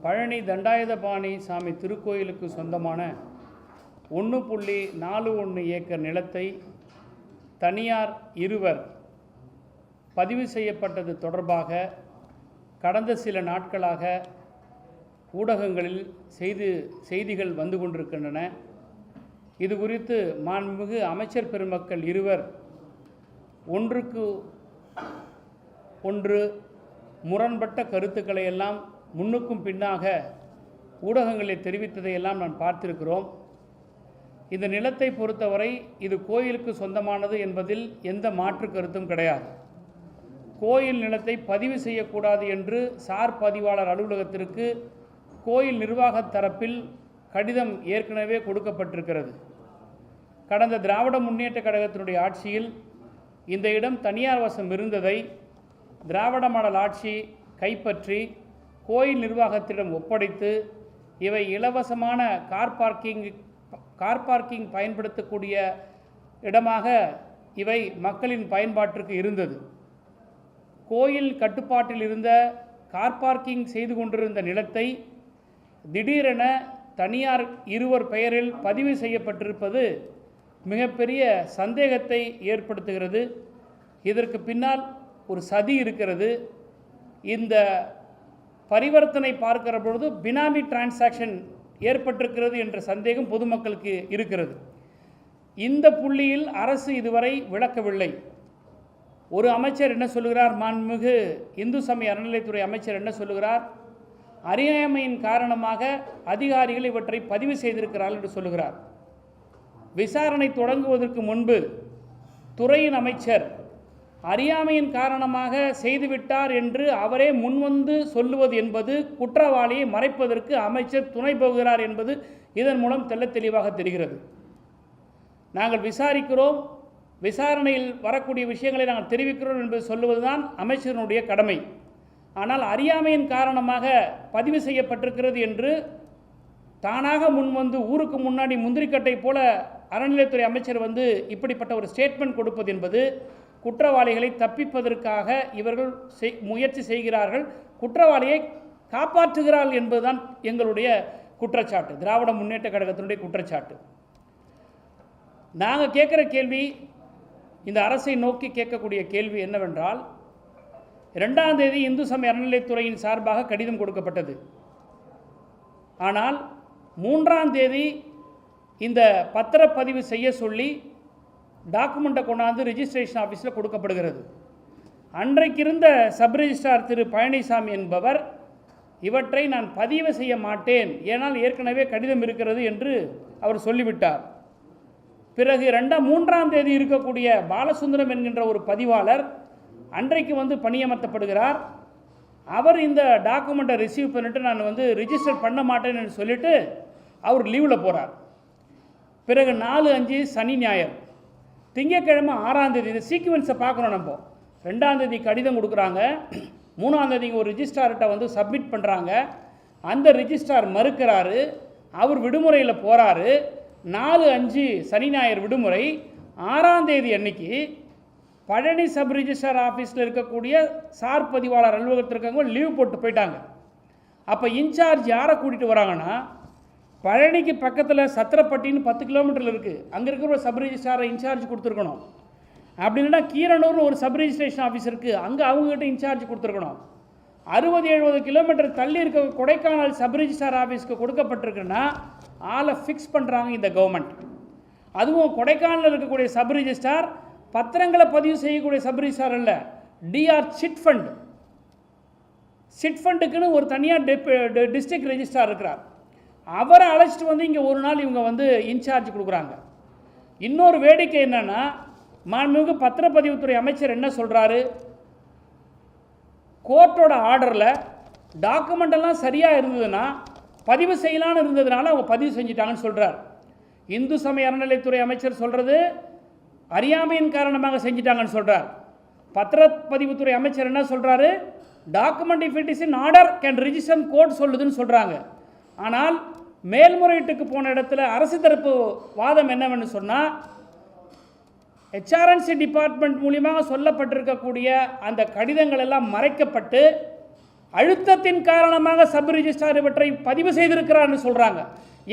பழனி தண்டாயுதபாணி சாமி திருக்கோயிலுக்கு சொந்தமான 1.41 ஏக்கர் நிலத்தை தனியார் இருவர் பதிவு செய்யப்பட்டது தொடர்பாக கடந்த சில நாட்களாக ஊடகங்களில் செய்திகள் வந்து கொண்டிருக்கின்றன. இது குறித்து மாண்புமிகு அமைச்சர் பெருமக்கள் இருவர் ஒன்றுக்கு ஒன்று முரண்பட்ட கருத்துக்களை எல்லாம் முன்னுக்கும் பின்னாக ஊடகங்களில் தெரிவித்ததையெல்லாம் நான் பார்த்திருக்கிறோம். இந்த நிலத்தை பொறுத்தவரை இது கோயிலுக்கு சொந்தமானது என்பதில் எந்த மாற்று கருத்தும் கிடையாது. கோயில் நிலத்தை பதிவு செய்யக்கூடாது என்று சார் பதிவாளர் அலுவலகத்திற்கு கோயில் நிர்வாக தரப்பில் கடிதம் ஏற்கனவே கொடுக்கப்பட்டிருக்கிறது. கடந்த திராவிட முன்னேற்ற கழகத்தினுடைய ஆட்சியில் இந்த இடம் தனியார் வசம் இருந்ததை திராவிட மாடல் ஆட்சி கைப்பற்றி கோயில் நிர்வாகத்திடம் ஒப்படைத்து இவை இலவசமான கார் பார்க்கிங் பயன்படுத்தக்கூடிய இடமாக இவை மக்களின் பயன்பாட்டிற்கு இருந்தது. கோயில் கட்டுப்பாட்டில் இருந்த கார் பார்க்கிங் செய்து கொண்டிருந்த நிலத்தை திடீரென தனியார் இருவர் பெயரில் பதிவு செய்யப்பட்டிருப்பது மிகப்பெரிய சந்தேகத்தை ஏற்படுத்துகிறது. இதற்கு பின்னால் ஒரு சதி இருக்கிறது. இந்த பரிவர்த்தனை பார்க்கிற பொழுது பினாமி டிரான்சாக்ஷன் ஏற்பட்டிருக்கிறது என்ற சந்தேகம் பொதுமக்களுக்கு இருக்கிறது. இந்த புள்ளியில் அரசு இதுவரை விளக்கவில்லை. ஒரு அமைச்சர் என்ன சொல்லுகிறார், மாண்புமிகு இந்து சமய அறநிலையத்துறை அமைச்சர் என்ன சொல்லுகிறார், அறியாமையின் காரணமாக அதிகாரிகள் இவற்றை பதிவு செய்திருக்கிறார்கள் என்று சொல்லுகிறார். விசாரணை தொடங்குவதற்கு முன்பு துறையின் அமைச்சர் அறியாமையின் காரணமாக செய்துவிட்டார் என்று அவரே முன்வந்து சொல்லுவது என்பது குற்றவாளியை மறைப்பதற்கு அமைச்சர் துணை போகிறார் என்பது இதன் மூலம் தெள்ளத் தெளிவாக தெரிகிறது. நாங்கள் விசாரிக்கிறோம், விசாரணையில் வரக்கூடிய விஷயங்களை நாங்கள் தெரிவிக்கிறோம் என்பது சொல்லுவதுதான் அமைச்சரினுடைய கடமை. ஆனால் அறியாமையின் காரணமாக பதிவு செய்யப்பட்டிருக்கிறது என்று தானாக முன்வந்து ஊருக்கு முன்னாடி முந்திரிக்கட்டை போல அறநிலையத்துறை அமைச்சர் வந்து இப்படிப்பட்ட ஒரு ஸ்டேட்மெண்ட் கொடுப்பது என்பது குற்றவாளிகளை தப்பிப்பதற்காக இவர்கள் முயற்சி செய்கிறார்கள், குற்றவாளியை காப்பாற்றுகிறார்கள் என்பதுதான் எங்களுடைய குற்றச்சாட்டு, திராவிட முன்னேற்ற கழகத்தினுடைய குற்றச்சாட்டு. நாங்கள் கேட்குற கேள்வி, இந்த அரசை நோக்கி கேட்கக்கூடிய கேள்வி என்னவென்றால், 2ஆம் தேதி இந்து சமய அறநிலையத்துறையின் சார்பாக கடிதம் கொடுக்கப்பட்டது. ஆனால் 3ஆம் தேதி இந்த பத்திரப்பதிவு செய்ய சொல்லி டாக்குமெண்ட்டை கொண்டாந்து ரிஜிஸ்ட்ரேஷன் ஆஃபீஸில் கொடுக்கப்படுகிறது. அன்றைக்கு இருந்த சப் ரிஜிஸ்ட்ரார் திரு பழனிசாமி என்பவர் இவற்றை நான் பதிவு செய்ய மாட்டேன், ஏனால் ஏற்கனவே கடிதம் இருக்கிறது என்று அவர் சொல்லிவிட்டார். பிறகு 3ஆம் தேதி இருக்கக்கூடிய பாலசுந்தரம் என்கின்ற ஒரு பதிவாளர் அன்றைக்கு வந்து பணியமர்த்தப்படுகிறார். அவர் இந்த டாக்குமெண்ட்டை ரிசீவ் பண்ணிட்டு நான் வந்து ரிஜிஸ்டர் பண்ண மாட்டேன்னு சொல்லிவிட்டு அவர் லீவில் போகிறார். பிறகு 4-5 சனி ஞாயிறு, திங்கட்கிழமை 6ஆம் தேதி, இந்த சீக்வன்ஸை பார்க்கணும். நம்ம 2ஆம் தேதி கடிதம் கொடுக்குறாங்க, 3ஆம் தேதி ஒரு ரிஜிஸ்ட்ரார்கிட்ட வந்து சப்மிட் பண்ணுறாங்க, அந்த ரிஜிஸ்ட்ரார் மறுக்கிறாரு, அவர் விடுமுறையில் போகிறாரு. 4-5 சனி ஞாயிறு விடுமுறை. 6ஆம் தேதி அன்னைக்கு பழனி சப் ரிஜிஸ்ட்ரார் ஆஃபீஸில் இருக்கக்கூடிய சார் பதிவாளர் அலுவலகத்தில் இருக்கவங்க லீவ் போட்டு போயிட்டாங்க. அப்போ இன்சார்ஜ் யாரை கூட்டிகிட்டு வராங்கன்னா, பழனிக்கு பக்கத்தில் சத்திரப்பட்டின்னு 10 கிலோமீட்டரில் இருக்குது, அங்கே இருக்கிற ஒரு சப் ரிஜிஸ்ட்ராரை இன்சார்ஜ் கொடுத்துருக்கணும். அப்படி இல்லைன்னா கீரனூர்னு ஒரு சப் ரிஜிஸ்ட்ரேஷன் ஆஃபீஸ் இருக்குது, அங்கே அவங்ககிட்ட இன்சார்ஜ் கொடுத்துருக்கணும். 60-70 கிலோமீட்டர் தள்ளி இருக்க கொடைக்கானல் சப் ரிஜிஸ்ட்ரார் ஆஃபீஸ்க்கு கொடுக்கப்பட்டிருக்குன்னா ஆளை ஃபிக்ஸ் பண்ணுறாங்க இந்த கவர்மெண்ட். அதுவும் கொடைக்கானலில் இருக்கக்கூடிய சப் ரிஜிஸ்ட்ரார் பத்திரங்களை பதிவு செய்யக்கூடிய சப் ரிஜிஸ்ட்ரார் இல்லை, டிஆர் சிட் ஃபண்டுக்குன்னு ஒரு தனியார் டிஸ்ட்ரிக்ட் ரெஜிஸ்ட்ரார் இருக்கிறார். அவரை அழைச்சிட்டு வந்து இங்கே ஒரு நாள் இவங்க வந்து இன்சார்ஜ் கொடுக்குறாங்க. இன்னொரு வேடிக்கை என்னென்னா, மாண்புமிகு பத்திரப்பதிவுத்துறை அமைச்சர் என்ன சொல்கிறாரு, கோர்ட்டோட ஆர்டரில் டாக்குமெண்டெல்லாம் சரியாக இருந்ததுன்னா பதிவு செய்யலான்னு இருந்ததுனால அவங்க பதிவு செஞ்சிட்டாங்கன்னு சொல்கிறார். இந்து சமய அறநிலையத்துறை அமைச்சர் சொல்கிறது அறியாமையின் காரணமாக செஞ்சிட்டாங்கன்னு சொல்கிறார். பத்திரப்பதிவுத்துறை அமைச்சர் என்ன சொல்கிறாரு, document if it is in order can register court சொல்லுதுன்னு சொல்கிறாங்க. ஆனால் மேல்முறையீட்டுக்கு போன இடத்துல அரசு தரப்பு வாதம் என்னவென்னு சொன்னால், HRNC டிபார்ட்மெண்ட் மூலியமாக சொல்லப்பட்டிருக்கக்கூடிய அந்த கடிதங்கள் எல்லாம் மறைக்கப்பட்டு அழுத்தத்தின் காரணமாக சப் ரிஜிஸ்ட்ரார் இவற்றை பதிவு செய்திருக்கிறார் சொல்கிறாங்க.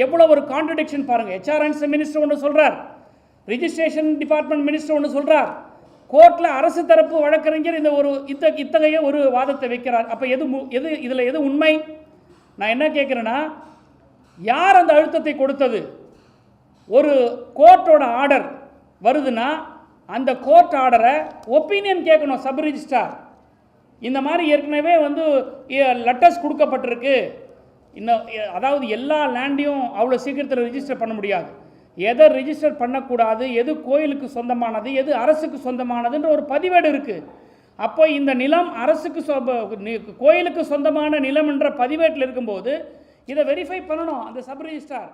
எவ்வளோ ஒரு கான்ட்ரடிக்ஷன் பாருங்கள். HRNC மினிஸ்டர் ஒன்று சொல்கிறார், ரிஜிஸ்ட்ரேஷன் டிபார்ட்மெண்ட் மினிஸ்டர் ஒன்று சொல்கிறார், கோர்ட்டில் அரசு தரப்பு வழக்கறிஞர் இந்த ஒரு இத்தகைய ஒரு வாதத்தை வைக்கிறார். அப்போ இதில் எது உண்மை? நான் என்ன கேட்குறேன்னா, யார் அந்த அழுத்தத்தை கொடுத்தது? ஒரு கோர்ட்டோட ஆர்டர் வருதுன்னா அந்த கோர்ட் ஆர்டரை ஒப்பீனியன் கேட்கணும் சப் ரிஜிஸ்ட்ரார். இந்த மாதிரி ஏற்கனவே லெட்டர்ஸ் கொடுக்கப்பட்டிருக்கு, இன்னும் அதாவது எல்லா லேண்டையும் அவ்வளோ சீக்கிரத்தில் ரிஜிஸ்டர் பண்ண முடியாது, எதை ரிஜிஸ்டர் பண்ணக்கூடாது, எது கோயிலுக்கு சொந்தமானது, எது அரசுக்கு சொந்தமானதுன்ற ஒரு பதிவேடு இருக்குது. அப்போ இந்த நிலம் அரசுக்கு கோயிலுக்கு சொந்தமான நிலம் என்ற பதிவேட்டில் இருக்கும்போது இதை வெரிஃபை பண்ணணும் அந்த சப் ரிஜிஸ்ட்ரார்.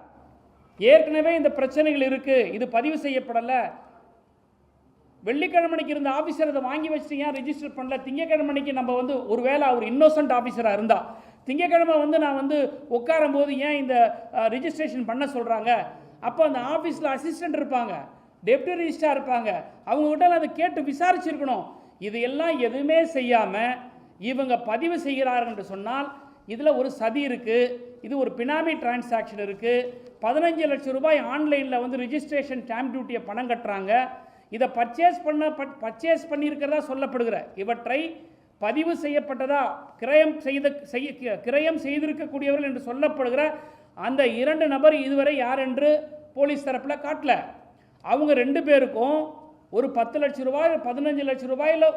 ஏற்கனவே இந்த பிரச்சனைகள் இருக்குது, இது பதிவு செய்யப்படலை, வெள்ளிக்கிழமைக்கு இருந்த ஆஃபீஸர் அதை வாங்கி வச்சுட்டு ஏன் ரிஜிஸ்டர் பண்ணல, திங்கக்கிழமைக்கு நம்ம ஒருவேளை அவர் இன்னோசன்ட் ஆஃபீஸராக இருந்தால் திங்கக்கிழமை நான் உட்காரும் போது ஏன் இந்த ரிஜிஸ்ட்ரேஷன் பண்ண சொல்கிறாங்க? அப்போ அந்த ஆஃபீஸில் அசிஸ்டண்ட் இருப்பாங்க, டெப்டி ரிஜிஸ்ட்ரார் இருப்பாங்க, அவங்ககிட்ட அதை கேட்டு விசாரிச்சிருக்கணும். இது எல்லாம் எதுவுமே செய்யாமல் இவங்க பதிவு செய்கிறார்கள் என்று சொன்னால் இதில் ஒரு சதி இருக்குது, இது ஒரு பினாமி டிரான்சாக்ஷன் இருக்குது. 15 லட்சம் ரூபாய் ஆன்லைனில் ரிஜிஸ்ட்ரேஷன் ஸ்டாம்ப் டியூட்டியை பணம் கட்டுறாங்க. இதை பர்ச்சேஸ் பண்ணியிருக்கிறதா சொல்லப்படுகிற இவற்றை பதிவு செய்யப்பட்டதா கிரயம் செய்திருக்கக்கூடியவர்கள் என்று சொல்லப்படுகிற அந்த 2 நபர் இதுவரை யார் என்று போலீஸ் தரப்பில் காட்டல. அவங்க 2 பேருக்கும் ஒரு 10 லட்சம் ரூபாய் 15 லட்சம் ரூபாயில்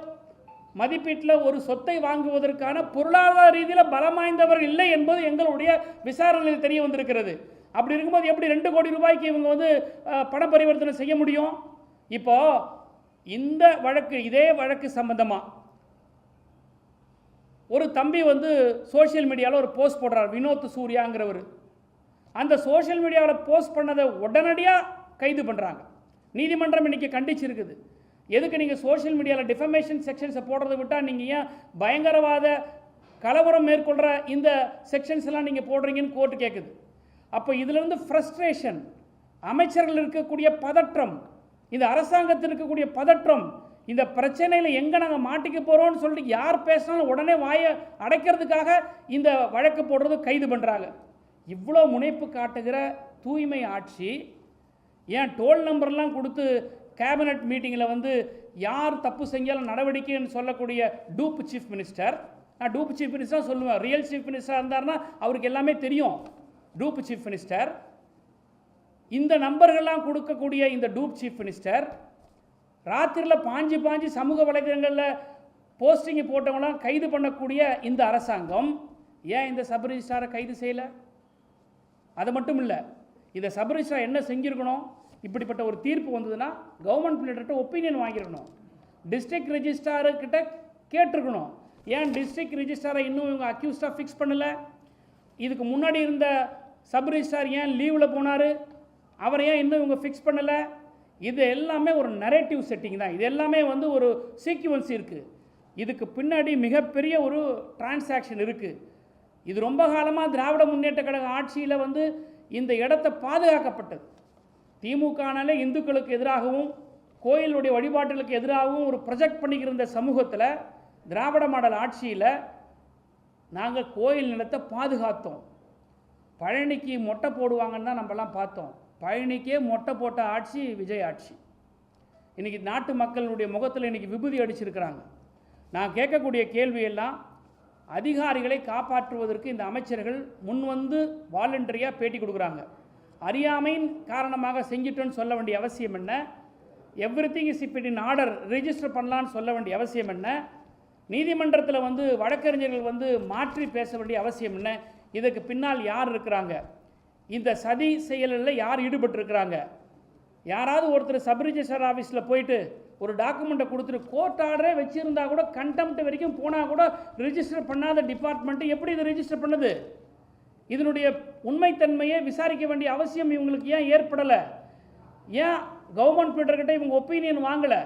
மதிப்பீட்டில் ஒரு சொத்தை வாங்குவதற்கான பொருளாதார ரீதியில் பலம் வாய்ந்தவர்கள் இல்லை என்பது எங்களுடைய விசாரணையில் தெரிய வந்திருக்கிறது. அப்படி இருக்கும்போது எப்படி 2 கோடி ரூபாய்க்கு இவங்க பண பரிவர்த்தனை செய்ய முடியும்? இப்போ இந்த வழக்கு, இதே வழக்கு சம்பந்தமாக ஒரு தம்பி சோஷியல் மீடியாவில் ஒரு போஸ்ட் போடுறார், வினோத் சூர்யாங்கிறவர். அந்த சோஷியல் மீடியாவில் போஸ்ட் பண்ணதை உடனடியாக கைது பண்ணுறாங்க. நீதிமன்றம் இன்றைக்கி கண்டிச்சிருக்குது. எதுக்கு நீங்கள் சோஷியல் மீடியாவில் டிஃபமேஷன் செக்ஷன்ஸை போடுறதை விட்டால் நீங்கள் ஏன் பயங்கரவாத கலவரம் மேற்கொள்கிற இந்த செக்ஷன்ஸ் எல்லாம் நீங்கள் போடுறீங்கன்னு கோர்ட்டு கேட்குது. அப்போ இதிலிருந்து ஃப்ரஸ்ட்ரேஷன், அமைச்சர்கள் இருக்கக்கூடிய பதற்றம், இந்த அரசாங்கத்தில் இருக்கக்கூடிய பதற்றம், இந்த பிரச்சனையில் எங்கே நாங்கள் மாட்டிக்க போகிறோம்னு சொல்லிட்டு யார் பேசினாலும் உடனே வாயை அடைக்கிறதுக்காக இந்த வழக்கு போடுறது கைது பண்ணுறாங்க. இவ்வளோ முனைப்பு காட்டுகிற தூய்மை ஆட்சி ஏன் டோல் நம்பர்லாம் கொடுத்து கேபினட் மீட்டிங்கில் யார் தப்பு செஞ்சாலும் நடவடிக்கைன்னு சொல்லக்கூடிய டூப் சீஃப் மினிஸ்டர், நான் டூப் சீஃப் மினிஸ்டர் சொல்லுவேன், ரியல் சீஃப் மினிஸ்டராக இருந்தார்னா அவருக்கு எல்லாமே தெரியும். டூப் சீஃப் மினிஸ்டர் இந்த நம்பர்கள்லாம் கொடுக்கக்கூடிய இந்த டூப் சீஃப் மினிஸ்டர் ராத்திரியில் பாஞ்சு சமூக வலைதளங்களில் போஸ்டிங் போட்டவங்களாம் கைது பண்ணக்கூடிய இந்த அரசாங்கம் ஏன் இந்த சப் ரிஜிஸ்ட்ராரை கைது செய்யலை? அது மட்டும் இல்லை, இந்த சப் ரிஜிஸ்ட்ரார் என்ன செஞ்சுருக்கணும்? இப்படிப்பட்ட ஒரு தீர்ப்பு வந்ததுன்னா கவர்மெண்ட் பிளேட்டர்கிட்ட ஒப்பீனியன் வாங்கியிருக்கணும், டிஸ்ட்ரிக்ட் ரிஜிஸ்ட்ரார்கிட்ட கேட்டிருக்கணும். ஏன் டிஸ்ட்ரிக்ட் ரிஜிஸ்ட்ராரை இன்னும் இவங்க அக்யூஸ்டாக ஃபிக்ஸ் பண்ணலை? இதுக்கு முன்னாடி இருந்த சப் ரிஜிஸ்ட்ரார் ஏன் லீவில் போனார்? அவரை ஏன் இன்னும் இவங்க ஃபிக்ஸ் பண்ணலை? இது எல்லாமே ஒரு நரேட்டிவ் செட்டிங் தான். இது எல்லாமே ஒரு சீக்வன்ஸ் இருக்குது. இதுக்கு பின்னாடி மிகப்பெரிய ஒரு டிரான்சாக்ஷன் இருக்குது. இது ரொம்ப காலமாக திராவிட முன்னேற்ற கழக ஆட்சியில் இந்த இடத்தை பாதுகாக்கப்பட்டது. திமுகனாலே இந்துக்களுக்கு எதிராகவும் கோயிலுடைய வழிபாட்டுகளுக்கு எதிராகவும் ஒரு ப்ரொஜெக்ட் பண்ணிக்கிற சமூகத்தில் திராவிட மாடல் ஆட்சியில் நாங்கள் கோயில் நிலத்தை பாதுகாத்தோம். பழனிக்கு மொட்டை போடுவாங்கன்னு தான் நம்மலாம் பார்த்தோம். பழனிக்கே மொட்டை போட்ட ஆட்சி விஜய் ஆட்சி. இன்றைக்கி நாட்டு மக்களுடைய முகத்தில் இன்றைக்கி விபூதி அடிச்சிருக்கிறாங்க. நான் கேட்கக்கூடிய கேள்வியெல்லாம், அதிகாரிகளை காப்பாற்றுவதற்கு இந்த அமைச்சர்கள் வாலண்டரியாக பேட்டி கொடுக்குறாங்க. அறியாமையின் காரணமாக செஞ்சிட்டோன்னு சொல்ல வேண்டிய அவசியம் என்ன? Everything is it in order, register பண்ணலான்னு சொல்ல வேண்டிய அவசியம் என்ன? நீதிமன்றத்தில் வழக்கறிஞர்கள் மாற்றி பேச வேண்டிய அவசியம் என்ன? இதுக்கு பின்னால் யார் இருக்கிறாங்க? இந்த சதி செயலில் யார் ஈடுபட்டிருக்கிறாங்க? யாராவது ஒருத்தர் சப் ரிஜிஸ்டர் ஆஃபீஸில் போயிட்டு ஒரு டாக்குமெண்ட்டை கொடுத்துட்டு கோர்ட் ஆர்டரே வச்சுருந்தா கூட, கண்டெம்ட் வரைக்கும் போனால் கூட ரிஜிஸ்டர் பண்ணாத டிபார்ட்மெண்ட்டு எப்படி இதை ரிஜிஸ்டர் பண்ணுது? இதனுடைய உண்மைத்தன்மையை விசாரிக்க வேண்டிய அவசியம் இவங்களுக்கு ஏன் ஏற்படலை? ஏன் கவர்மெண்ட் பீட்டர்கிட்ட இவங்க ஒப்பீனியன் வாங்கலை?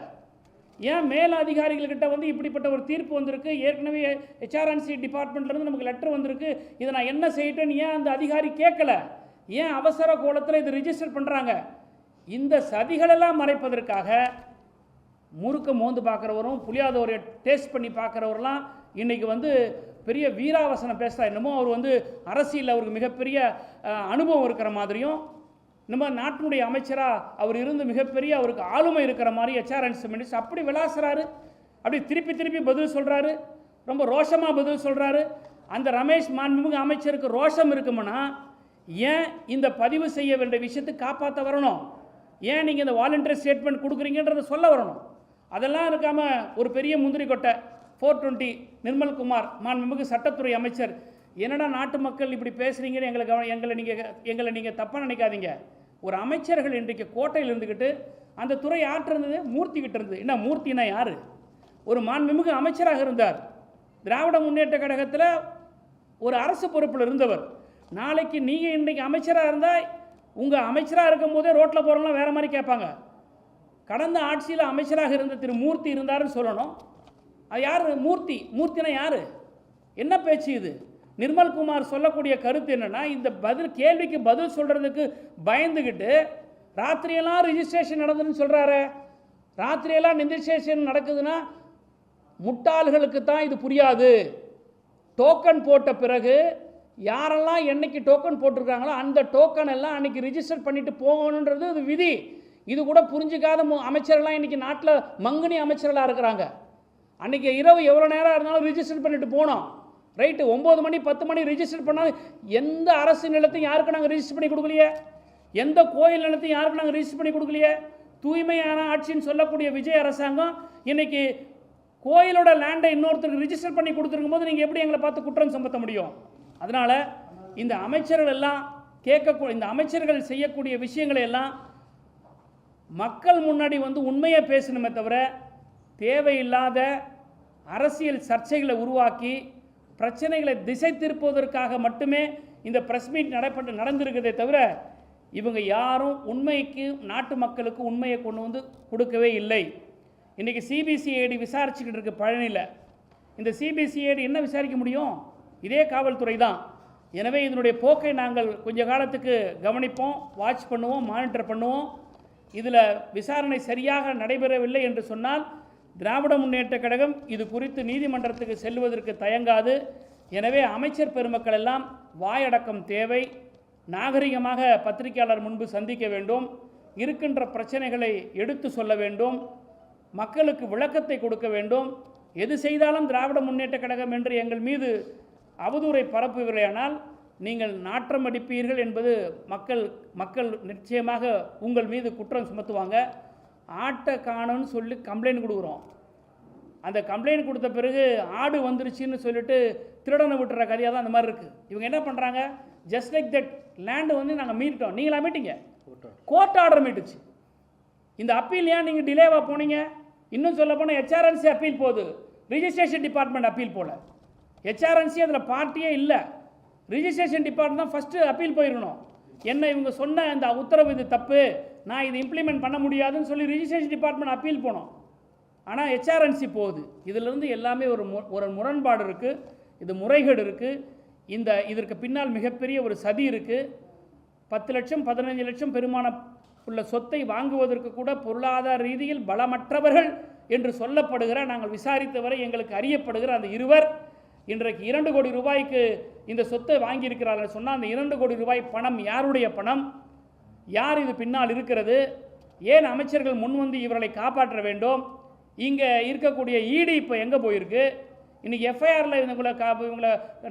ஏன் மேல் அதிகாரிகள்கிட்ட இப்படிப்பட்ட ஒரு தீர்ப்பு வந்திருக்கு, ஏற்கனவே HRNC டிபார்ட்மெண்ட்லேருந்து நமக்கு லெட்டர் வந்திருக்கு, இதை நான் என்ன செய்யட்டேன்னு ஏன் அந்த அதிகாரி கேட்கல? ஏன் அவசர கோலத்தில் இதை ரிஜிஸ்டர் பண்ணுறாங்க? இந்த சதிகளெல்லாம் மறைப்பதற்காக முறுக்க மோந்து பார்க்குறவரும் புளியாதவரை டேஸ்ட் பண்ணி பார்க்குறவரெல்லாம் இன்றைக்கி பெரிய வீராவசனம் பேசுகிறார். என்னமோ அவர் வந்து அரசியல் அவருக்கு மிகப்பெரிய அனுபவம் இருக்கிற மாதிரியும், நம்ம நாட்டினுடைய அமைச்சராக அவர் இருந்து மிகப்பெரிய அவருக்கு ஆளுமை இருக்கிற மாதிரி HRNC மினிஸ்டர் அப்படி விளாசுறாரு. அப்படி திருப்பி திருப்பி பதில் சொல்கிறாரு. ரொம்ப ரோஷமாக பதில் சொல்கிறாரு. அந்த ரமேஷ் மாண்புமிகு அமைச்சருக்கு ரோஷம் இருக்குமுன்னா ஏன் இந்த பதிவு செய்ய வேண்டிய விஷயத்தை காப்பாற்ற வரணும்? ஏன் நீங்கள் இந்த வாலண்டரி ஸ்டேட்மெண்ட் கொடுக்குறீங்கன்றதை சொல்ல வரணும். அதெல்லாம் இருக்காமல் ஒரு பெரிய முந்திரி கொட்டை 420 நிர்மல்குமார் மாண்புமிகு சட்டத்துறை அமைச்சர், என்னடா நாட்டு மக்கள் இப்படி பேசுகிறீங்கன்னு எங்களை நீங்கள் தப்பாக நினைக்காதீங்க. ஒரு அமைச்சர்கள் இன்றைக்கு கோட்டையில் இருந்துக்கிட்டு அந்த துறை ஆற்று இருந்தது மூர்த்திக்கிட்டு இருந்தது. என்ன மூர்த்தினா யார்? ஒரு மாண்புமிகு அமைச்சராக இருந்தார். திராவிட முன்னேற்ற கழகத்தில் ஒரு அரசு பொறுப்பில் இருந்தவர். நாளைக்கு நீங்கள் இன்றைக்கி அமைச்சராக இருந்தால் உங்கள் அமைச்சராக இருக்கும் போதே ரோட்டில் போகிறவங்களாம் வேறு மாதிரி கேட்பாங்க. கடந்த ஆட்சியில் அமைச்சராக இருந்த திரு மூர்த்தி இருந்தாருன்னு சொல்லணும். அது யார் மூர்த்தி? மூர்த்தினா யார்? என்ன பேச்சு இது? நிர்மல்குமார் சொல்லக்கூடிய கருத்து என்னென்னா, இந்த கேள்விக்கு பதில் சொல்கிறதுக்கு பயந்துக்கிட்டு ராத்திரியெல்லாம் ரிஜிஸ்ட்ரேஷன் நடந்ததுன்னு சொல்கிறாரு. ராத்திரியெல்லாம் ரிஜிஸ்ட்ரேஷன் நடக்குதுன்னா முட்டாள்களுக்கு தான் இது புரியாது. டோக்கன் போட்ட பிறகு யாரெல்லாம் என்னைக்கு டோக்கன் போட்டிருக்காங்களோ அந்த டோக்கன் எல்லாம் அன்றைக்கி ரிஜிஸ்டர் பண்ணிவிட்டு போகணுன்றது அது விதி. இது கூட புரிஞ்சிக்காத அமைச்சர்கள்லாம் இன்றைக்கி நாட்டில் மங்குனி அமைச்சர்களாக இருக்கிறாங்க. அன்றைக்கி இரவு எவ்வளோ நேரம் இருந்தாலும் ரிஜிஸ்டர் பண்ணிவிட்டு போனோம். ரைட்டு, 9 மணி 10 மணி ரிஜிஸ்டர் பண்ணால் எந்த அரசு நிலத்தையும் யாருக்கு நாங்கள் ரிஜிஸ்டர் பண்ணி கொடுக்கலையே, எந்த கோயில் நிலத்தையும் யாருக்கு நாங்கள் ரிஜிஸ்டர் பண்ணி கொடுக்கலையே. தூய்மையான ஆட்சின்னு சொல்லக்கூடிய விஜய் அரசாங்கம் இன்றைக்கி கோயிலோட லேண்டை இன்னொருத்தருக்கு ரிஜிஸ்டர் பண்ணி கொடுத்துருக்கும் போது நீங்கள் எப்படி எங்களை பார்த்து குற்றம் சுமத்த முடியும்? அதனால் இந்த அமைச்சர்கள் எல்லாம் இந்த அமைச்சர்கள் செய்யக்கூடிய விஷயங்களை எல்லாம் மக்கள் முன்னாடி வந்து உண்மையை பேசணுமே தவிர தேவையில்லாத அரசியல் சர்ச்சைகளை உருவாக்கி பிரச்சனைகளை திசை திருப்புவதற்காக மட்டுமே இந்த பிரஸ் மீட் நடந்திருக்கிறதே தவிர இவங்க யாரும் உண்மைக்கு நாட்டு மக்களுக்கு உண்மையை கொண்டு வந்து கொடுக்கவே இல்லை. இன்றைக்கி சிபிசிஐடி விசாரிச்சுக்கிட்டு இருக்கு பழனியில். இந்த சிபிசிஐடி என்ன விசாரிக்க முடியும்? இதே காவல்துறை தான். எனவே இதனுடைய போக்கை நாங்கள் கொஞ்ச காலத்துக்கு கவனிப்போம், வாட்ச் பண்ணுவோம், மானிட்டர் பண்ணுவோம். இதில் விசாரணை சரியாக நடைபெறவில்லை என்று சொன்னால் திராவிட முன்னேற்ற கழகம் இது குறித்து நீதிமன்றத்துக்கு செல்வதற்கு தயங்காது. எனவே அமைச்சர் பெருமக்கள் எல்லாம் வாயடக்கம் தேவை. நாகரிகமாக பத்திரிகையாளர் முன்பு சந்திக்க வேண்டும். இருக்கின்ற பிரச்சனைகளை எடுத்து சொல்ல வேண்டும். மக்களுக்கு விளக்கத்தை கொடுக்க வேண்டும். எது செய்தாலும் திராவிட முன்னேற்ற கழகம் என்று எங்கள் மீது அவதூறை பரப்புவீர்களானால் நீங்கள் நாற்றம் அடிப்பீர்கள் என்பது மக்கள் நிச்சயமாக உங்கள் மீது குற்றம் சுமத்துவாங்க. ஆட்டை காணும்னு சொல்லி கம்ப்ளைண்ட் கொடுக்குறோம். அந்த கம்ப்ளைண்ட் கொடுத்த பிறகு ஆடு வந்துருச்சுன்னு சொல்லிட்டு திருடனை விட்டுற கதையாக தான் அந்த மாதிரி இருக்குது. இவங்க என்ன பண்ணுறாங்க? ஜஸ்ட் லைக் தட் லேண்டு வந்து நாங்கள் மீட்டோம். நீங்களா மீட்டிங்க? Court order மீட்டுச்சு. இந்த அப்பீல் ஏன் நீங்கள் டிலேவாக போனீங்க? இன்னும் சொல்ல போனால் HRNC அப்பீல் போகுது, ரிஜிஸ்ட்ரேஷன் டிபார்ட்மெண்ட் அப்பீல் போல. HRNC அதில் பார்ட்டியே இல்லை. ரிஜிஸ்ட்ரேஷன் டிபார்ட்மெண்ட் தான் ஃபஸ்ட்டு அப்பீல் போயிருக்கணும். என்ன இவங்க சொன்ன அந்த உத்தரவு இது தப்பு, நான் இதை இம்ப்ளிமெண்ட் பண்ண முடியாதுன்னு சொல்லி ரிஜிஸ்ட்ரேஷன் டிபார்ட்மெண்ட் அப்பீல் போனோம். ஆனால் HRNC போகுது. இதிலிருந்து எல்லாமே ஒரு முரண்பாடு இருக்குது. இது முறைகேடு இருக்குது. இதற்கு பின்னால் மிகப்பெரிய ஒரு சதி இருக்குது. 10 லட்சம் 15 லட்சம் பெருமான உள்ள சொத்தை வாங்குவதற்கு கூட பொருளாதார ரீதியில் பலமற்றவர்கள் என்று சொல்லப்படுகிற, நாங்கள் விசாரித்தவரை எங்களுக்கு அறியப்படுகிற அந்த இருவர் இன்றைக்கு 2 கோடி ரூபாய்க்கு இந்த சொத்தை வாங்கியிருக்கிறார்கள் சொன்னால் அந்த 2 கோடி ரூபாய் பணம் யாருடைய பணம்? யார் இது பின்னால் இருக்கிறது? ஏன் அமைச்சர்கள் முன்வந்து இவர்களை காப்பாற்ற வேண்டும்? இங்கே இருக்கக்கூடிய ஈடி இப்போ எங்கே போயிருக்கு? இன்றைக்கி எஃப்ஐஆரில் இவங்களை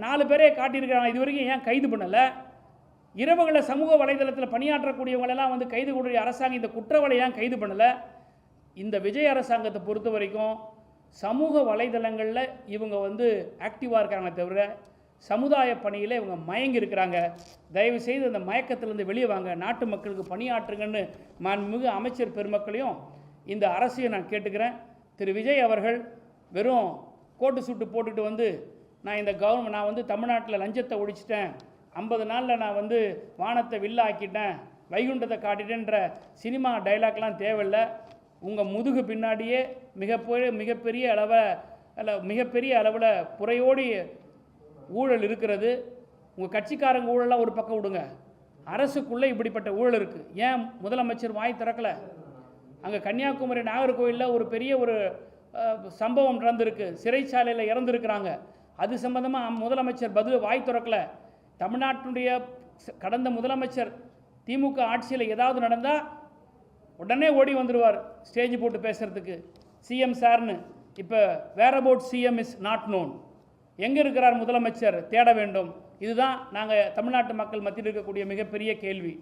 4 பேரே காட்டியிருக்கிறாங்க. இது வரைக்கும் ஏன் கைது பண்ணலை? இரவுகளில் சமூக வலைதளத்தில் பணியாற்றக்கூடியவங்களெல்லாம் வந்து கைது கூடிய அரசாங்கம் இந்த குற்றவாளி ஏன் கைது பண்ணலை? இந்த விஜய் அரசாங்கத்தை பொறுத்த வரைக்கும் சமூக வலைதளங்களில் இவங்க வந்து ஆக்டிவாக இருக்காங்க தவிர சமுதாய பணியில் இவங்க மயங்கி இருக்கிறாங்க. தயவு செய்து அந்த மயக்கத்திலேருந்து வெளியே வாங்க, நாட்டு மக்களுக்கு பணியாற்றுங்கன்னு மாண்புமிகு அமைச்சர் பெருமக்களையும் இந்த அரசையும் நான் கேட்டுக்கிறேன். திரு விஜய் அவர்கள் வெறும் கோட்டு சூட்டு போட்டுக்கிட்டு வந்து நான் வந்து தமிழ்நாட்டில் லஞ்சத்தை ஒழிச்சிட்டேன், 50 நாளில் நான் வந்து வானத்தை வில்ல ஆக்கிட்டேன், வைகுண்டத்தை காட்டிட்டேன்ற சினிமா டைலாக்லாம் தேவையில்லை. உங்கள் முதுகு பின்னாடியே மிகப்பெரிய அளவில் புறையோடி ஊழல் இருக்கிறது. உங்கள் கட்சிக்காரங்க ஊழலாம் ஒரு பக்கம் விடுங்க, அரசுக்குள்ளே இப்படிப்பட்ட ஊழல் இருக்குது. ஏன் முதலமைச்சர் வாய் திறக்கலை? அங்கே கன்னியாகுமரி நாகர்கோவிலில் ஒரு பெரிய சம்பவம் நடந்திருக்கு. சிறைச்சாலையில் இறந்துருக்கிறாங்க. அது சம்பந்தமாக முதலமைச்சர் பதில் வாய் திறக்கல. தமிழ்நாட்டினுடைய கடந்த முதலமைச்சர் திமுக ஆட்சியில் ஏதாவது நடந்தால் உடனே ஓடி வந்துடுவார் ஸ்டேஜ் போட்டு பேசுகிறதுக்கு, சிஎம் சார்னு. இப்போ where about CM is not known. எங்கே இருக்கிறார் முதலமைச்சர், தேட வேண்டும். இதுதான் நாங்கள் தமிழ்நாட்டு மக்கள் மத்தியில் இருக்கக்கூடிய மிகப்பெரிய கேள்வி.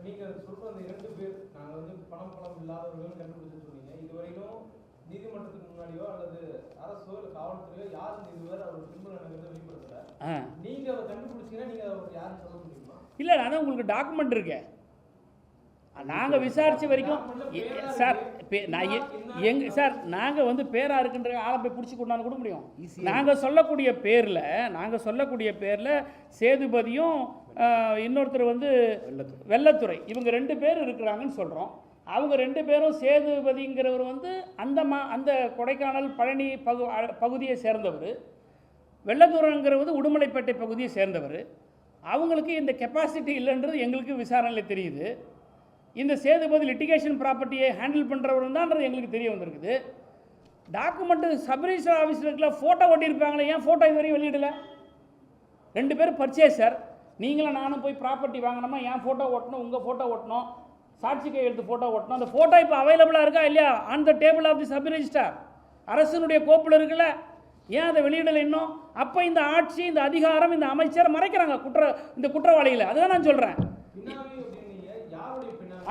நீங்கள் சொல்கிற அந்த 2 பேர் நாங்கள் வந்து பணம் இல்லாதவர்கள் கண்டுபிடிச்சு சொன்னீங்க. இதுவரைக்கும் நீதிமன்றத்துக்கு முன்னாடியோ அல்லது அரசோ இல்லை காவல்துறையோ யாரும் இதுவரை அவர் கிரிமினல் நடக்கிறத வெளிப்படுத்தல. நீங்கள் அதை கண்டுபிடிச்சீங்கன்னா நீங்கள் அதை யாரும் சொல்ல முடியுமா? இல்லை, அதான் உங்களுக்கு டாக்குமெண்ட் இருக்கு. நாங்கள் விசாரித்த வரைக்கும் சார் சார் நாங்கள் வந்து பேராக இருக்குன்ற ஆளை போய் பிடிச்சி கொண்டாந்து கூட முடியும். நாங்கள் சொல்லக்கூடிய பேரில் சேதுபதியும் இன்னொருத்தர் வந்து வெள்ளத்துறை, இவங்க 2 பேர் இருக்கிறாங்கன்னு சொல்கிறோம். அவங்க 2 பேரும், சேதுபதிங்கிறவர் வந்து அந்த கொடைக்கானல் பழனி பகுதியை சேர்ந்தவர், வெள்ளத்துறைங்கிறவர் உடுமலைப்பேட்டை பகுதியை சேர்ந்தவர். அவங்களுக்கு இந்த கெப்பாசிட்டி இல்லைன்றது எங்களுக்கு விசாரணையில் தெரியுது. இந்த சேதுபதி லிட்டிகேஷன் ப்ராப்பர்ட்டியை ஹேண்டில் பண்ணுறவர் தான்ன்றது எங்களுக்கு தெரிய வந்திருக்குது. டாக்குமெண்ட்டு சப்ரிஜிஸ்டர் ஆஃபீஸில் இருக்கல, ஃபோட்டோ ஒட்டியிருப்பாங்களே, ஏன் ஃபோட்டோ இதுவரையும் வெளியிடலை? 2 பேர் பர்ச்சேசர், நீங்களும் நானும் போய் ப்ராப்பர்ட்டி வாங்கினோமா, ஏன் ஃபோட்டோ ஓட்டணும், உங்கள் ஃபோட்டோ ஓட்டணும், சாட்சி கையெழுத்து ஃபோட்டோ ஓட்டணும். அந்த ஃபோட்டோ இப்போ அவைலபிளாக இருக்கா இல்லையா on the table of the subregistrar, அரசனுடைய கோப்பில் இருக்குல்ல, ஏன் அதை வெளியிடலை இன்னும்? அப்போ இந்த ஆட்சி, இந்த அதிகாரம், இந்த அமைச்சர் மறைக்கிறாங்க இந்த குற்றவாளிகளை. அதுதான் நான் சொல்கிறேன்.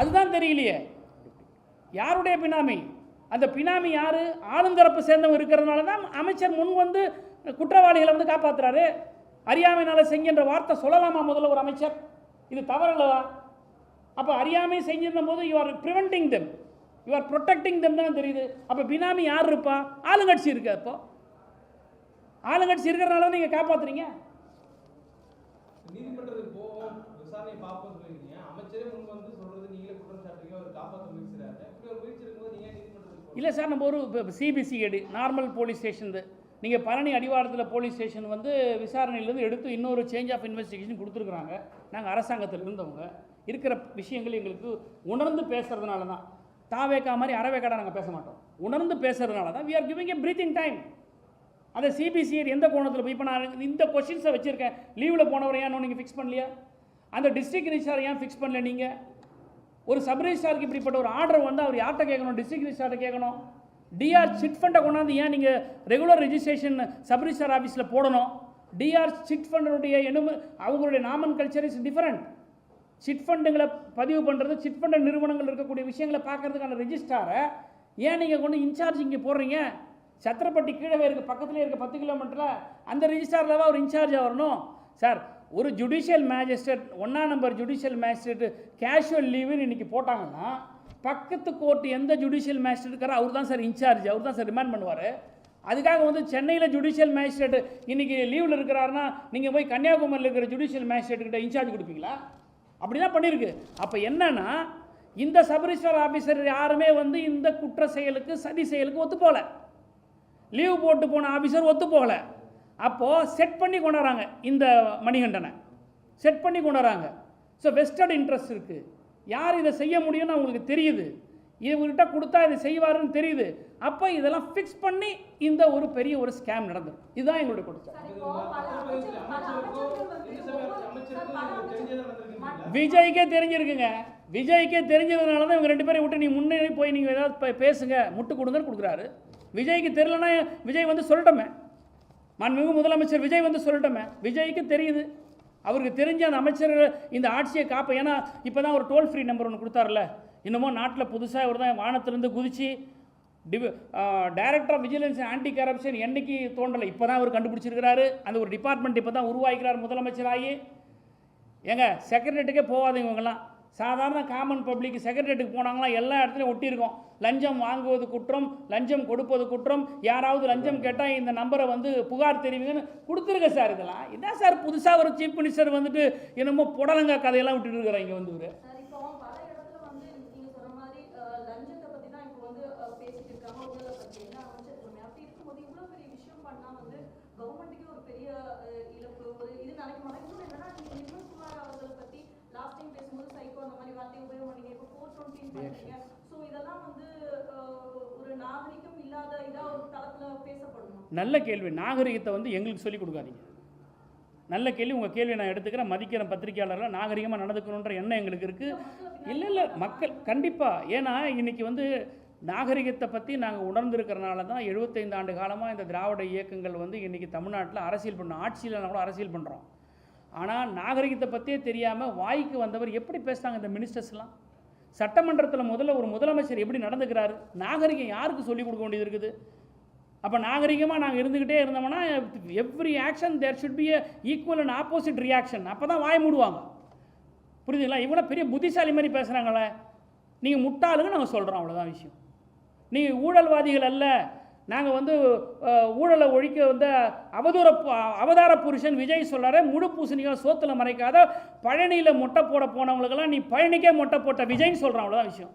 அதுதான் தெரியலையே யாருடைய பினாமி. அந்த பினாமி யாரு? ஆளுந்தரப்பு சேர்ந்தவங்க இருக்கிறதுனால தான் அமைச்சர் முன் வந்து குற்றவாளிகளை வந்து காப்பாற்றுறாரு. அறியாமையினால செஞ்சன்ற வார்த்தை சொல்லலாமா முதல்ல ஒரு அமைச்சர்? இது தவறல்லவா? அப்போ அறியாமை செஞ்சிருந்த போது you are preventing them, you are protecting them தானே தெரியுது. அப்போ பினாமி யார் இருப்பா? ஆளுங்கட்சி இருக்கு. அப்போ ஆளுங்கட்சி இருக்கிறதுனால தான் நீங்கள் காப்பாற்றுறீங்க. நீதிமன்றத்துக்கு போவோம், விசாரணை பார்ப்போம் சொல்லிருக்கீங்க. அமைச்சரே முன் வந்து சொல்றது நீங்களே குற்றம் சாட்டுறீங்க, அவர் காப்பாற்ற முயற்சிறாரு. இப்படி ஒரு முயற்சி இருக்கும்போது நீங்கள் நீதிமன்றத்துக்கு? இல்லை சார், நம்ம ஒரு சிபிசிஐடி நார்மல் போலீஸ் ஸ்டேஷன், நீங்கள் பழனி அடிவாரத்தில் போலீஸ் ஸ்டேஷன் வந்து விசாரணையிலேருந்து எடுத்து இன்னொரு சேஞ்ச் ஆஃப் இன்வெஸ்டிகேஷன் கொடுத்துருக்குறாங்க. நாங்கள் அரசாங்கத்தில் இருந்தவங்க இருக்கிற விஷயங்கள் எங்களுக்கு உணர்ந்து பேசுகிறதுனால தான். தாவேக்கா மாதிரி அறவேக்காடாக நாங்கள் பேச மாட்டோம். உணர்ந்து பேசுகிறதுனால தான் we are giving a breathing time. அதை சிபிசிஐடி எந்த கோணத்தில் போய் இப்போ நான் இந்த கொஷின்ஸை வச்சுருக்கேன். லீவில் போனவரை ஏன் நீங்கள் ஃபிக்ஸ் பண்ணலையா? அந்த டிஸ்ட்ரிக்ட் ரிஜிஸ்ட்ரார் ஏன் ஃபிக்ஸ் பண்ணல? நீங்கள் ஒரு சப் ரிஜிஸ்ட்ராருக்கு இப்படிப்பட்ட ஒரு ஆர்டர் வந்து அவர் யார்கிட்ட கேட்கணும்? டிஸ்ட்ரிக்ட் ரிஜிஸ்ட்ரார்ட்ட கேட்கணும். டிஆர் சிட் ஃபண்டை கொண்டாந்து ஏன் நீங்கள் ரெகுலர் ரெஜிஸ்ட்ரேஷன் சப் ரிஜிஸ்ட்ரார் ஆஃபீஸில் போடணும்? டிஆர் சிட் ஃபண்டுடைய அவங்களுடைய நாமன் கல்ச்சர் இஸ் டிஃபரெண்ட். சிட் ஃபண்டுங்களை பதிவு பண்ணுறது, சிட் ஃபண்ட் நிறுவனங்கள் இருக்கக்கூடிய விஷயங்களை பார்க்கறதுக்கான ரெஜிஸ்ட்ராரை ஏன் நீங்கள் கொண்டு இன்சார்ஜ் இங்கே போடுறீங்க? சத்திரப்பட்டி கீழே இருக்க பக்கத்துலேயே இருக்க 10 கிலோமீட்டரில் அந்த ரிஜிஸ்ட்ராரில் ஒரு இன்சார்ஜாக வரணும். சார், ஒரு ஜுடிஷியல் மேஜிஸ்ட்ரேட் 1ஆம் நம்பர் ஜுடிஷியல் மேஜிஸ்ட்ரேட்டு கேஷுவல் லீவுன்னு இன்றைக்கி போட்டாங்கன்னா பக்கத்து கோர்ட்டு எந்த ஜுடிஷியல் மேஜிஸ்ட்ரேட் இருக்காரோ அவர் தான் சார் இன்சார்ஜ், அவர் தான் சார் ரிமாண்ட் பண்ணுவார். அதுக்காக வந்து சென்னையில் ஜுடிஷியல் மேஜிஸ்ட்ரேட் இன்றைக்கி லீவில் இருக்கிறாருன்னா நீங்கள் போய் கன்னியாகுமரியில் இருக்கிற ஜுடிஷியல் மேஜிஸ்ட்ரேட்டுக்கிட்ட இன்சார்ஜ் கொடுப்பீங்களா? அப்படி தான் பண்ணியிருக்கு. அப்போ என்னன்னா, இந்த சப் ரிஜிஸ்ட்ரார் ஆஃபீஸர் யாருமே வந்து இந்த குற்ற செயலுக்கு, சதி செயலுக்கு ஒத்து போகல. லீவு போட்டு போன ஆஃபீஸர் ஒத்து போகலை. அப்போது செட் பண்ணி கொண்டாடுறாங்க, இந்த மணிகண்டனை செட் பண்ணி கொண்டாடுறாங்க. ஸோ வெஸ்டட் இன்ட்ரெஸ்ட் இருக்குது. யார் இதை செய்ய முடியும்னு அவங்களுக்கு தெரியுது, இவர்கிட்ட கொடுத்தா இதை செய்வாருன்னு தெரியுது. அப்போ இதெல்லாம் ஃபிக்ஸ் பண்ணி இந்த ஒரு பெரிய ஒரு ஸ்கேம் நடந்தது. இதுதான் எங்களுடைய குற்றச்சாட்டு. விஜய்க்கே தெரிஞ்சிருக்குங்க. விஜய்க்கே தெரிஞ்சதுனால தான் இவங்க 2 பேரை விட்டு நீ முன்னே போய் நீங்கள் ஏதாவது பேசுங்க, முட்டு கொடுங்கன்னு கொடுக்குறாரு. விஜய்க்கு தெரியலன்னா விஜய் வந்து சொல்லட்டோமே, மாண்புமிகு முதலமைச்சர் விஜய் வந்து சொல்லட்டோமே. விஜய்க்கு தெரியுது, அவருக்கு தெரிஞ்ச அந்த அமைச்சர்கள் இந்த ஆட்சியை காப்ப. ஏன்னா இப்போ தான் ஒரு டோல் ஃப்ரீ நம்பர் ஒன்று கொடுத்தாருல, இன்னமும் நாட்டில் புதுசாக ஒரு தான் வானத்திலேருந்து குதிச்சு director of vigilance anti corruption என்றைக்கு தோன்றலை, இப்போ தான் அவர் கண்டுபிடிச்சிருக்கிறாரு. அந்த ஒரு டிபார்ட்மெண்ட் இப்போ தான் உருவாக்கிறார் முதலமைச்சராகி. ஏங்க, செக்ரட்டரியேட்டுக்கே போகாதீங்க இவங்கெல்லாம். சாதாரண காமன் பப்ளிக் செக்ரட்டரியேட்டுக்கு போனாங்களாம் எல்லா இடத்துலையும் ஒட்டியிருக்கோம். லஞ்சம் வாங்குவது குற்றம், லஞ்சம் கொடுப்பது குற்றம், யாராவது லஞ்சம் கேட்டால் இந்த நம்பரை வந்து புகார் தெரிவிங்கன்னு கொடுத்துருங்க சார். இதெல்லாம் இதான் சார் புதுசாக ஒரு சீஃப் மினிஸ்டர் வந்துட்டு என்னமோ புடலங்க கதையெல்லாம் விட்டுட்டு இருக்கிறாங்க இங்கே வந்து. இவர் சோ இதெல்லாம் வந்து ஒரு நாகரிகம் இல்லாத இதா ஒரு தளத்துல பேசப்படுமா? நல்ல கேள்வி. நாகரிகத்தை வந்து எங்களுக்கு சொல்லிக் கொடுக்காதீங்க. நல்ல கேள்வி. உங்கள் கேள்வியை நான் எடுத்துக்கிறேன், மதிக்கிறேன். பத்திரிகையாளர்கள் நாகரிகமாக நடந்துக்கணுன்ற எண்ணம் எங்களுக்கு இருக்குது. இல்லை மக்கள் கண்டிப்பாக. ஏன்னா இன்றைக்கி வந்து நாகரிகத்தை பற்றி நாங்கள் உணர்ந்திருக்கிறனால தான் 75 ஆண்டு காலமாக இந்த திராவிட இயக்கங்கள் வந்து இன்றைக்கி தமிழ்நாட்டில் அரசியல் பண்ணோம். ஆட்சியில் கூட அரசியல் பண்ணுறோம். ஆனால் நாகரிகத்தை பற்றியே தெரியாமல் வாய்க்கு வந்தவர் எப்படி பேசுகிறாங்க இந்த மினிஸ்டர்ஸ்லாம்? சட்டமன்றத்தில் ஒரு முதலமைச்சர் எப்படி நடந்துக்கிறாரு? நாகரிகம் யாருக்கு சொல்லிக் கொடுக்க வேண்டியது இருக்குது? அப்போ நாகரிகமாக நாங்கள் இருந்துக்கிட்டே இருந்தோம்னா every action there should be a equal and opposite reaction. அப்போ தான் வாய் மூடுவாங்க. புரியுதுங்களா? இவங்க பெரிய புத்திசாலி மாதிரி பேசுகிறாங்களே. நீங்கள் முட்டாளுங்க நாங்கள் சொல்கிறோம், அவ்வளோதான் விஷயம். நீங்கள் ஊழல்வாதிகள் அல்ல. நாங்கள் வந்து ஊழலை ஒழிக்க வந்து அவதார புருஷன் விஜய் சொல்கிறாரு, முழு பூசணிக்காக சோத்தில் மறைக்காத பழனியில் மொட்டை போட போனவங்களுக்கெல்லாம் நீ பழனிக்கே மொட்டை போட்ட விஜய்ன்னு சொல்கிறான், அவ்வளோதான் விஷயம்.